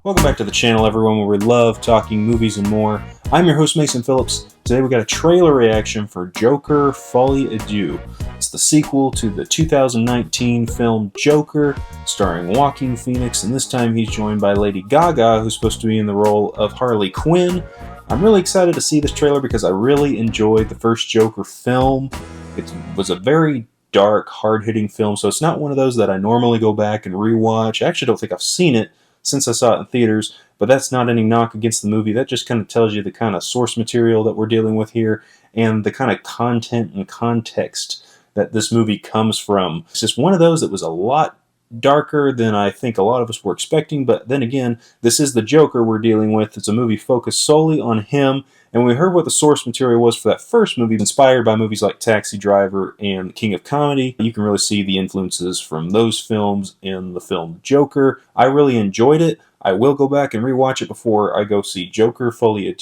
Welcome back to the channel, everyone, where we love talking movies and more. I'm your host, Mason Phillips. Today we got a trailer reaction for Joker: Folie. It's the sequel to the 2019 film Joker, starring Joaquin Phoenix, and this time he's joined by Lady Gaga, who's supposed to be in the role of Harley Quinn. I'm really excited to see this trailer because I really enjoyed the first Joker film. It was a very dark, hard-hitting film, so it's not one of those that I normally go back and rewatch. I actually don't think I've seen it since I saw it in theaters, but that's not any knock against the movie. That just kind of tells you the kind of source material that we're dealing with here and the kind of content and context that this movie comes from. It's just one of those that was a lot darker than I think a lot of us were expecting, but then again, this is the Joker we're dealing with. It's a movie focused solely on him, and we heard what the source material was for that first movie, inspired by movies like Taxi Driver and King of Comedy. You can really see the influences from those films in the film Joker. I really enjoyed it. I will go back and rewatch it before I go see Joker: Folie,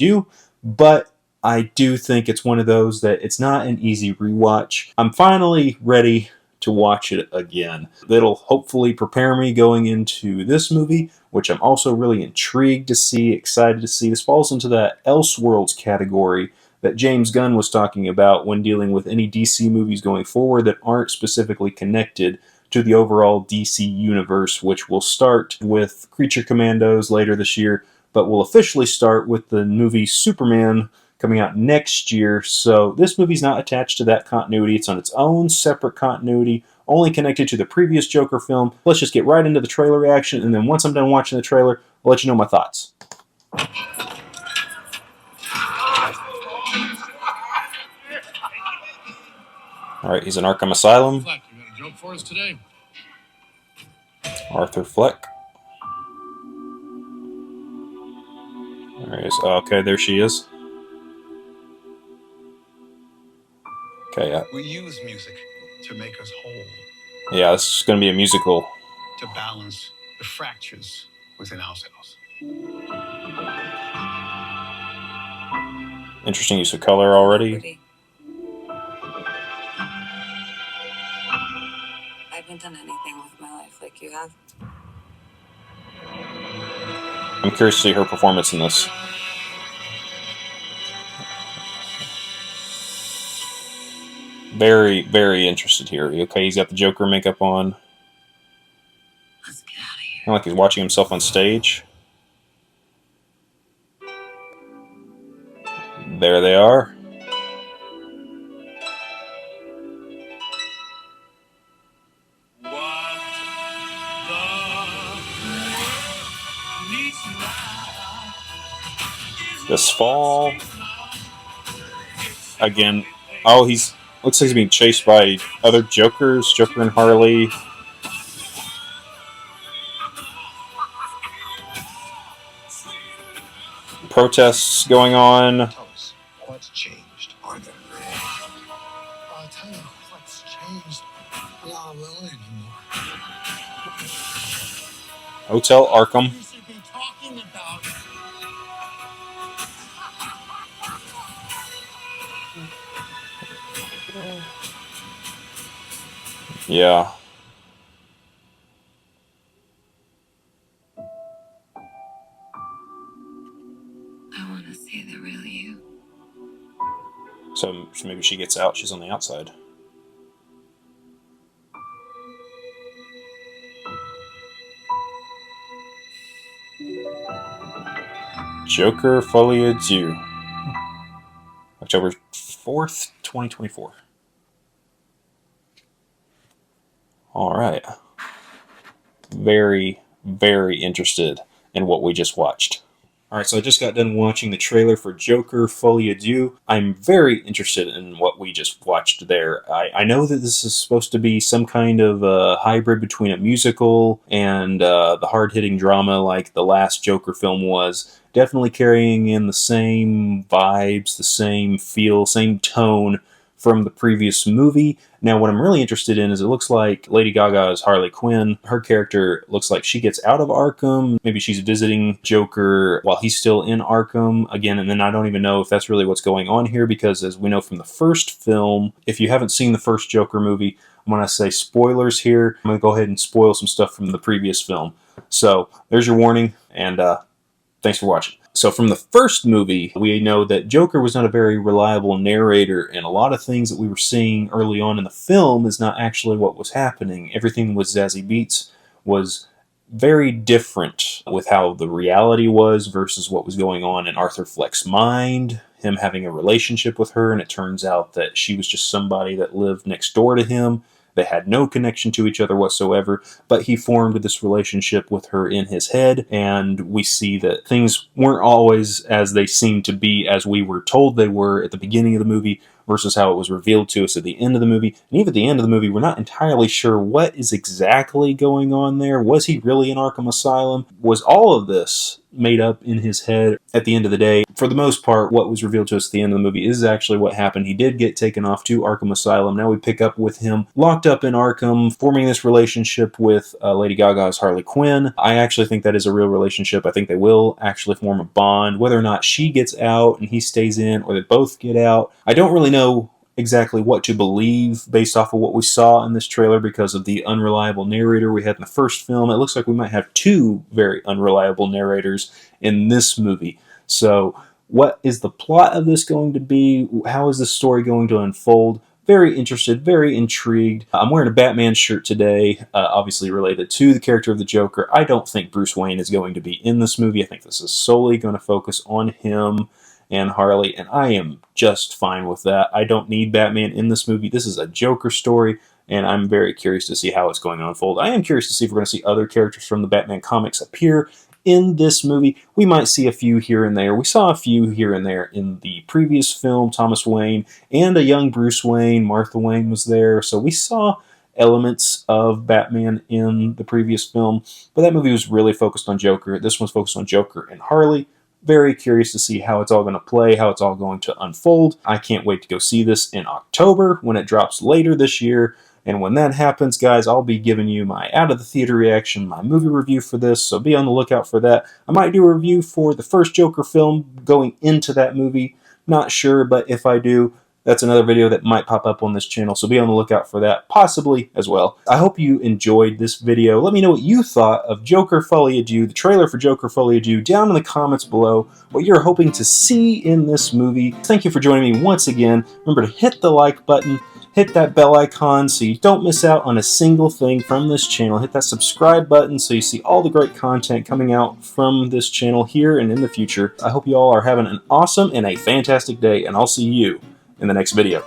but I do think it's one of those that it's not an easy rewatch. I'm finally ready to watch it again. That'll hopefully prepare me going into this movie, which I'm also really intrigued to see, excited to see. This falls into that Elseworlds category that James Gunn was talking about when dealing with any DC movies going forward that aren't specifically connected to the overall DC universe, which will start with Creature Commandos later this year, but will officially start with the movie Superman coming out next year. So this movie's not attached to that continuity. It's on its own separate continuity, only connected to the previous Joker film. Let's just get right into the trailer reaction, and then once I'm done watching the trailer, I'll let you know my thoughts. Alright, he's in Arkham Asylum. Fleck, you got a joke for us today? Arthur Fleck. Okay, there she is. Okay, yeah. We use music to make us whole. Yeah, this is going to be a musical. To balance the fractures within ourselves. Interesting use of color already. I haven't done anything with my life like you have. I'm curious to see her performance in this. Very, very interested here. Okay, he's got the Joker makeup on. Let's get out of here. Kind of like he's watching himself on stage. There they are. This fall. Again. Oh, looks like he's being chased by other Jokers. Joker and Harley. Protests going on. Tell us, what's changed, Arthur? I'll tell you what's changed. I'm not alone anymore. Hotel Arkham. You should be talking about. Yeah. I want to see the real you. So maybe she gets out. She's on the outside. Joker: Folie. October 4th, 2024. Alright. Very, very interested in what we just watched. Alright, so I just got done watching the trailer for Joker: Folie. I'm very interested in what we just watched there. I know that this is supposed to be some kind of hybrid between a musical and the hard-hitting drama like the last Joker film was. Definitely carrying in the same vibes, the same feel, same tone from the previous movie. Now, what I'm really interested in is it looks like Lady Gaga is Harley Quinn. Her character looks like she gets out of Arkham. Maybe she's visiting Joker while he's still in Arkham again, and then I don't even know if that's really what's going on here because, as we know from the first film, if you haven't seen the first Joker movie, I'm going to say spoilers here. I'm going to go ahead and spoil some stuff from the previous film. So there's your warning, and thanks for watching. So from the first movie, we know that Joker was not a very reliable narrator, and a lot of things that we were seeing early on in the film is not actually what was happening. Everything with Zazie Beetz was very different with how the reality was versus what was going on in Arthur Fleck's mind, him having a relationship with her, and it turns out that she was just somebody that lived next door to him. They had no connection to each other whatsoever, but he formed this relationship with her in his head, and we see that things weren't always as they seemed to be, as we were told they were at the beginning of the movie, versus how it was revealed to us at the end of the movie. And even at the end of the movie, we're not entirely sure what is exactly going on there. Was he really in Arkham Asylum? Was all of this made up in his head at the end of the day? For the most part, what was revealed to us at the end of the movie is actually what happened. He did get taken off to Arkham Asylum. Now we pick up with him locked up in Arkham, forming this relationship with Lady Gaga's Harley Quinn. I actually think that is a real relationship. I think they will actually form a bond. Whether or not she gets out and he stays in, or they both get out, I don't really know exactly what to believe based off of what we saw in this trailer because of the unreliable narrator we had in the first film. It looks like we might have two very unreliable narrators in this movie. So what is the plot of this going to be? How is this story going to unfold? Very interested, very intrigued. I'm wearing a Batman shirt today, obviously related to the character of the Joker. I don't think Bruce Wayne is going to be in this movie. I think this is solely going to focus on him and Harley, and I am just fine with that. I don't need Batman in this movie. This is a Joker story, and I'm very curious to see how it's going to unfold. I am curious to see if we're going to see other characters from the Batman comics appear in this movie. We might see a few here and there. We saw a few here and there in the previous film, Thomas Wayne, and a young Bruce Wayne. Martha Wayne was there, so we saw elements of Batman in the previous film, but that movie was really focused on Joker. This one's focused on Joker and Harley. Very curious to see how it's all going to play, how it's all going to unfold. I can't wait to go see this in October when it drops later this year. And when that happens, guys, I'll be giving you my out of the theater reaction, my movie review for this, so be on the lookout for that. I might do a review for the first Joker film going into that movie. Not sure, but if I do, that's another video that might pop up on this channel, so be on the lookout for that, possibly as well. I hope you enjoyed this video. Let me know what you thought of Joker Folie à Deux, the trailer for Joker Folie à Deux, down in the comments below, what you're hoping to see in this movie. Thank you for joining me once again. Remember to hit the like button, hit that bell icon so you don't miss out on a single thing from this channel. Hit that subscribe button so you see all the great content coming out from this channel here and in the future. I hope you all are having an awesome and a fantastic day, and I'll see you in the next video.